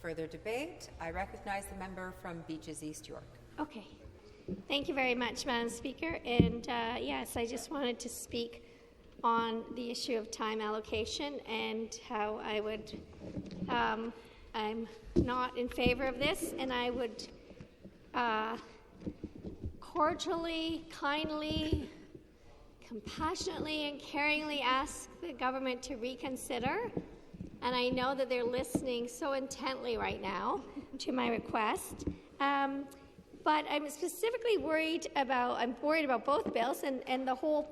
further debate, I recognize the member from Beaches East York. Okay. Thank you very much, Madam Speaker. And yes, I just wanted to speak on the issue of time allocation and how I would, I'm not in favor of this, and I would cordially, kindly, compassionately, and caringly ask the government to reconsider. And I know that they're listening so intently right now to my request. But I'm specifically worried about both bills and the whole,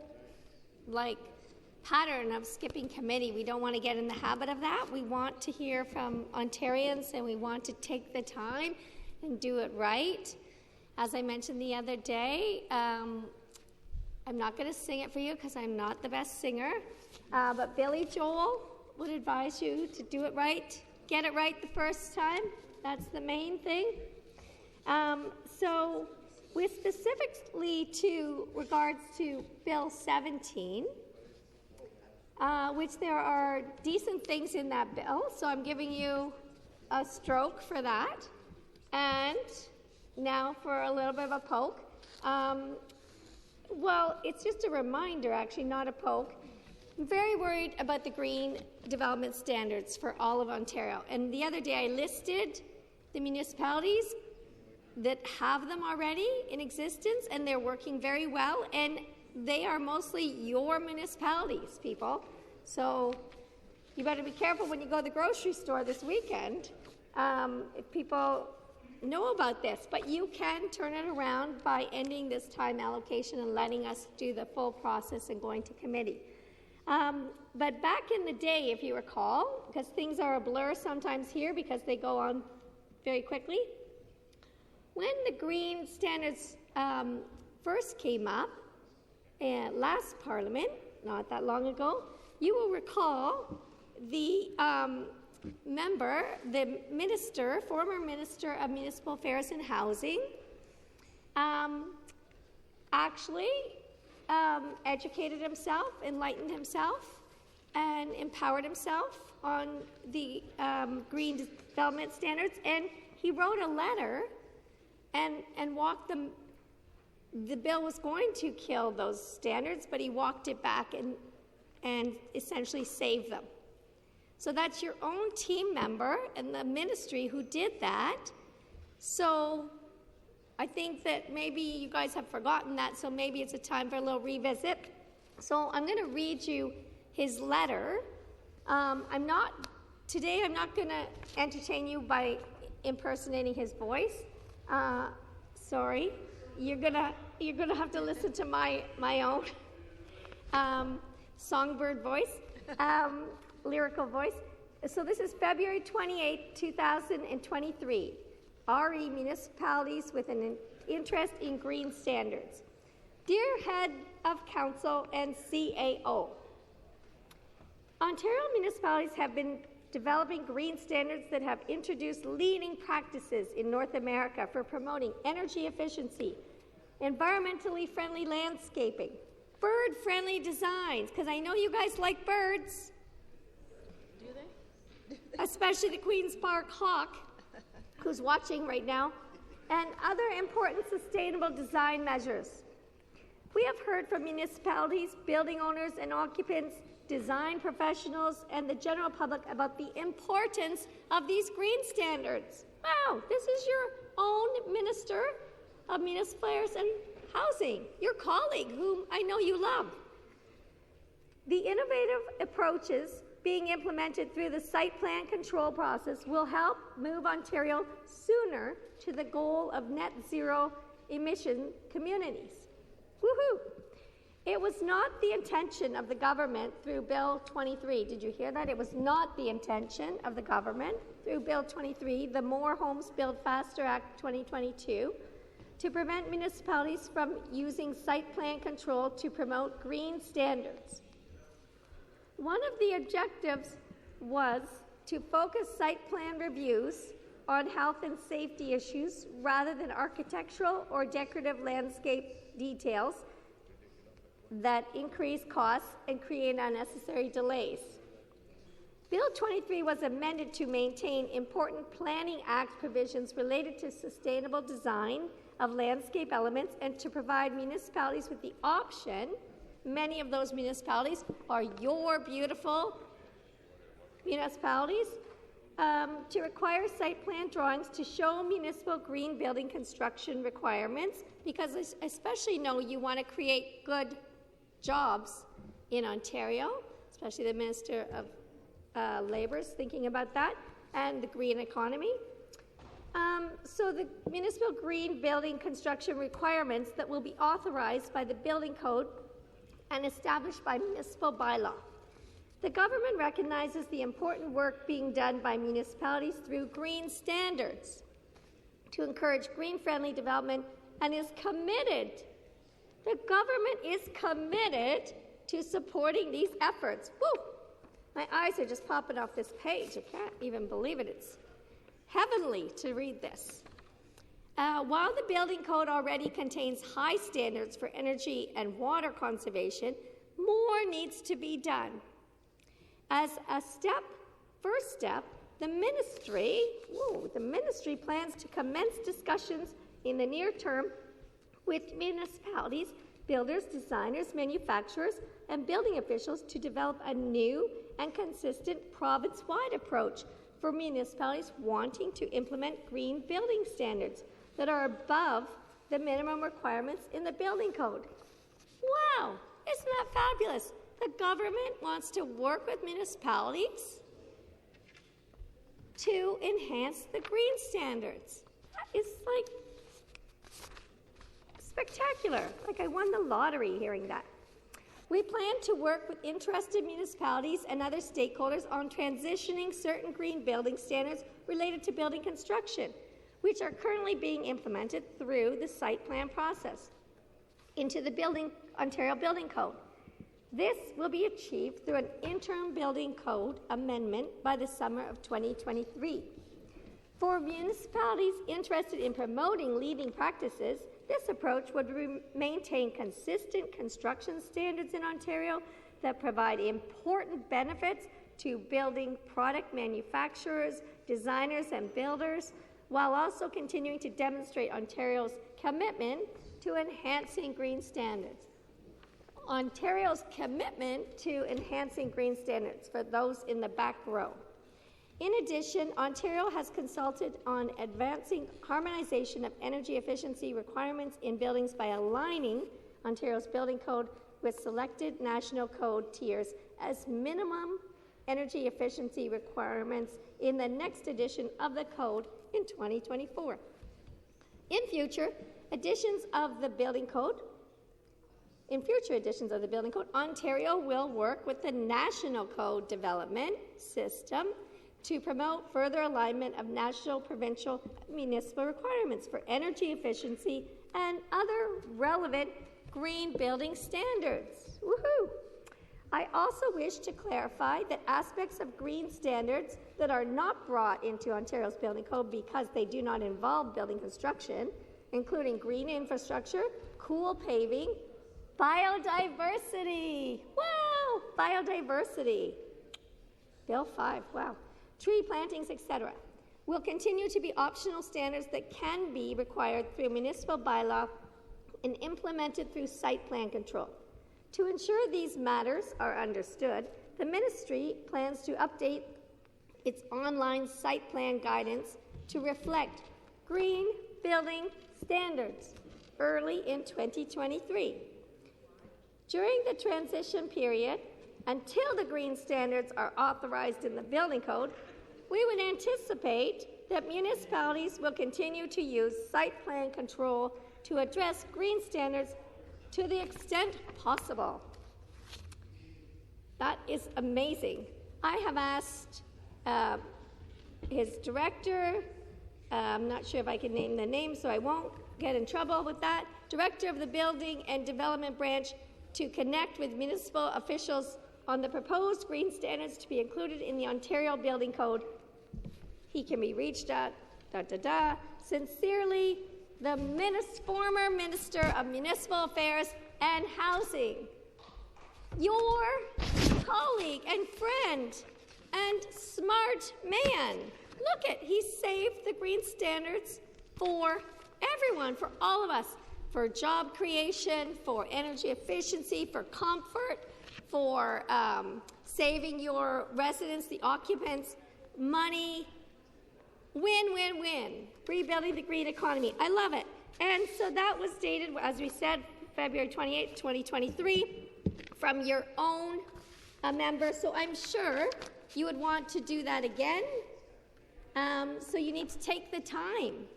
pattern of skipping committee. We don't want to get in the habit of that. We want to hear from Ontarians, and we want to take the time and do it right. As I mentioned the other day, I'm not going to sing it for you because I'm not the best singer, but Billy Joel would advise you to do it right, get it right the first time. That's the main thing. So with specifically to regards to Bill 17, which there are decent things in that bill, so I'm giving you a stroke for that. And now for a little bit of a poke. Well, it's just a reminder, actually, not a poke. I'm very worried about the green development standards for all of Ontario. And the other day I listed the municipalities that have them already in existence, and they're working very well, and they are mostly your municipalities, people. So you better be careful when you go to the grocery store this weekend if people know about this. But you can turn it around by ending this time allocation and letting us do the full process and going to committee. But back in the day, if you recall, because things are a blur sometimes here because they go on very quickly, when the green standards first came up last Parliament, not that long ago, you will recall the former Minister of Municipal Affairs and Housing, actually educated himself, enlightened himself, and empowered himself on the green development standards, and he wrote a letter and walked them. The bill was going to kill those standards, but he walked it back and essentially saved them. So that's your own team member and the ministry who did that. So I think that maybe you guys have forgotten that, so maybe it's a time for a little revisit. So I'm going to read you his letter. Today I'm not going to entertain you by impersonating his voice. Sorry, you're gonna have to listen to my own songbird voice, lyrical voice. So this is February 28, 2023. RE municipalities with an interest in green standards. Dear Head of Council and CAO, Ontario municipalities have been developing green standards that have introduced leading practices in North America for promoting energy efficiency, environmentally friendly landscaping, bird-friendly designs, because I know you guys like birds. Do they? Especially the Queen's Park hawk, who's watching right now, and other important sustainable design measures. We have heard from municipalities, building owners and occupants, design professionals, and the general public about the importance of these green standards. Wow, this is your own Minister of Municipal Affairs and Housing, your colleague, whom I know you love. The innovative approaches being implemented through the site plan control process will help move Ontario sooner to the goal of net zero emission communities. Woohoo! It was not the intention of the government through Bill 23. Did you hear that? It was not the intention of the government through Bill 23, the More Homes Built Faster Act 2022, to prevent municipalities from using site plan control to promote green standards. One of the objectives was to focus site plan reviews on health and safety issues rather than architectural or decorative landscape details that increase costs and create unnecessary delays. Bill 23 was amended to maintain important Planning Act provisions related to sustainable design of landscape elements and to provide municipalities with the option, many of those municipalities are your beautiful municipalities, to require site plan drawings to show municipal green building construction requirements, because I especially know you want to create good jobs in Ontario, especially the Minister of Labour is thinking about that, and the green economy. So the municipal green building construction requirements that will be authorized by the building code and established by municipal bylaw. The government recognizes the important work being done by municipalities through green standards to encourage green-friendly development and is committed, the government is committed to supporting these efforts. Woo! My eyes are just popping off this page. I can't even believe it. It's heavenly to read this. While the building code already contains high standards for energy and water conservation, more needs to be done. As a first step, the ministry plans to commence discussions in the near term with municipalities, builders, designers, manufacturers, and building officials to develop a new and consistent province-wide approach for municipalities wanting to implement green building standards that are above the minimum requirements in the building code. Wow, isn't that fabulous? The government wants to work with municipalities to enhance the green standards. That is like spectacular. Like I won the lottery hearing that. We plan to work with interested municipalities and other stakeholders on transitioning certain green building standards related to building construction, which are currently being implemented through the site plan process, into the Ontario Building Code. This will be achieved through an interim building code amendment by the summer of 2023. For municipalities interested in promoting leading practices, this approach would maintain consistent construction standards in Ontario that provide important benefits to building product manufacturers, designers, and builders, while also continuing to demonstrate Ontario's commitment to enhancing green standards. Ontario's commitment to enhancing green standards for those in the back row. In addition, Ontario has consulted on advancing harmonization of energy efficiency requirements in buildings by aligning Ontario's building code with selected national code tiers as minimum energy efficiency requirements in the next edition of the code in 2024. In future editions of the building code, Ontario will work with the National Code Development System to promote further alignment of national, provincial, municipal requirements for energy efficiency and other relevant green building standards. Woohoo! I also wish to clarify that aspects of green standards that are not brought into Ontario's building code because they do not involve building construction, including green infrastructure, cool paving, biodiversity. Wow! Biodiversity. Bill 5, wow. Tree plantings, etc., will continue to be optional standards that can be required through municipal bylaw and implemented through site plan control. To ensure these matters are understood, the ministry plans to update its online site plan guidance to reflect green building standards early in 2023. During the transition period, until the green standards are authorized in the building code, we would anticipate that municipalities will continue to use site plan control to address green standards to the extent possible. That is amazing. I have asked his director, I'm not sure if I can name the name, so I won't get in trouble with that, director of the Building and Development Branch, to connect with municipal officials on the proposed green standards to be included in the Ontario Building Code. He can be reached at Sincerely, the former Minister of Municipal Affairs and Housing. Your colleague and friend, and smart man. Look at, he saved the green standards for everyone, for all of us, for job creation, for energy efficiency, for comfort, for saving your residents, the occupants, money. Win, win, win. Rebuilding the green economy. I love it. And so that was dated, as we said, February 28, 2023, from your own member. So I'm sure you would want to do that again. So you need to take the time.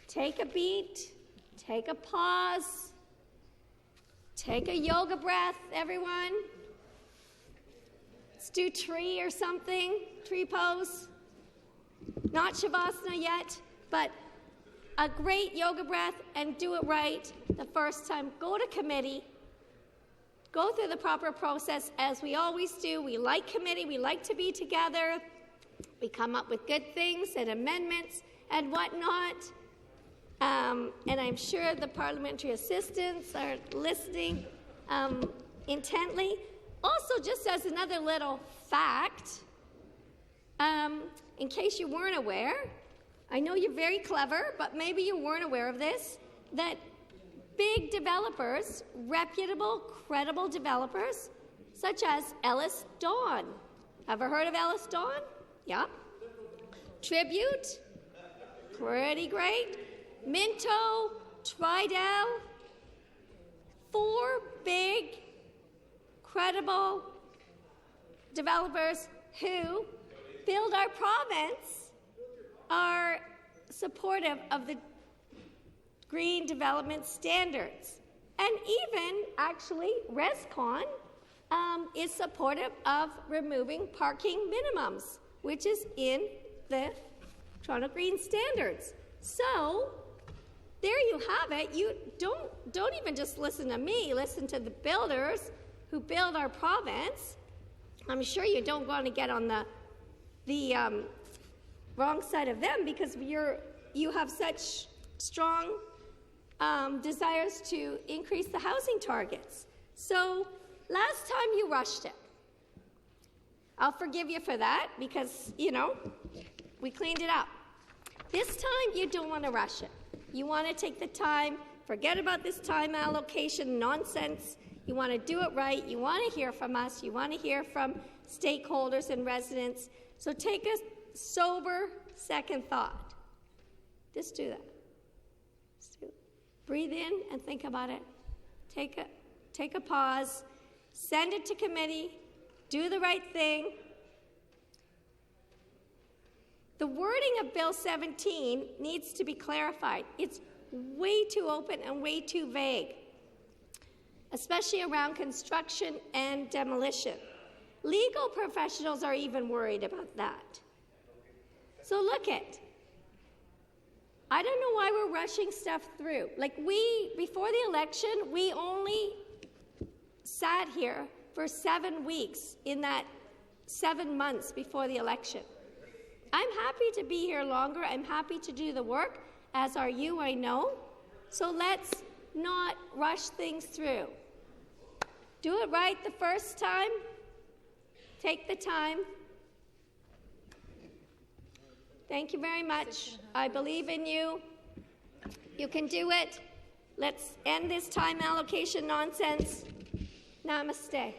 Take a beat. Take a pause. Take a yoga breath, everyone. Let's do tree or something. Tree pose. Not Shavasana yet, but a great yoga breath, and do it right the first time. Go to committee. Go through the proper process as we always do. We like committee. We like to be together. We come up with good things and amendments and whatnot. And I'm sure the parliamentary assistants are listening intently. Also, just as another little fact, in case you weren't aware, I know you're very clever, but maybe you weren't aware of this, that big developers, reputable, credible developers, such as Ellis Dawn. Ever heard of Ellis Dawn? Yeah. Tribute, pretty great. Minto, Tridel, 4 big, credible developers who build our province are supportive of the green development standards. And even, actually, ResCon is supportive of removing parking minimums, which is in the Toronto Green Standards. So, there you have it. You don't even just listen to me, listen to the builders who build our province. I'm sure you don't want to get on the wrong side of them, because you have such strong desires to increase the housing targets. So last time you rushed it. I'll forgive you for that, because, we cleaned it up. This time you don't want to rush it. You want to take the time, forget about this time allocation nonsense. You want to do it right. You want to hear from us. You want to hear from stakeholders and residents. So take a sober second thought. Just do that. Breathe in and think about it. Take a pause. Send it to committee. Do the right thing. The wording of Bill 17 needs to be clarified. It's way too open and way too vague, especially around construction and demolition. Legal professionals are even worried about that. So look it. I don't know why we're rushing stuff through. Before the election, we only sat here for 7 weeks in that 7 months before the election. I'm happy to be here longer. I'm happy to do the work, as are you, I know. So let's not rush things through. Do it right the first time. Take the time. Thank you very much. I believe in you. You can do it. Let's end this time allocation nonsense. Namaste.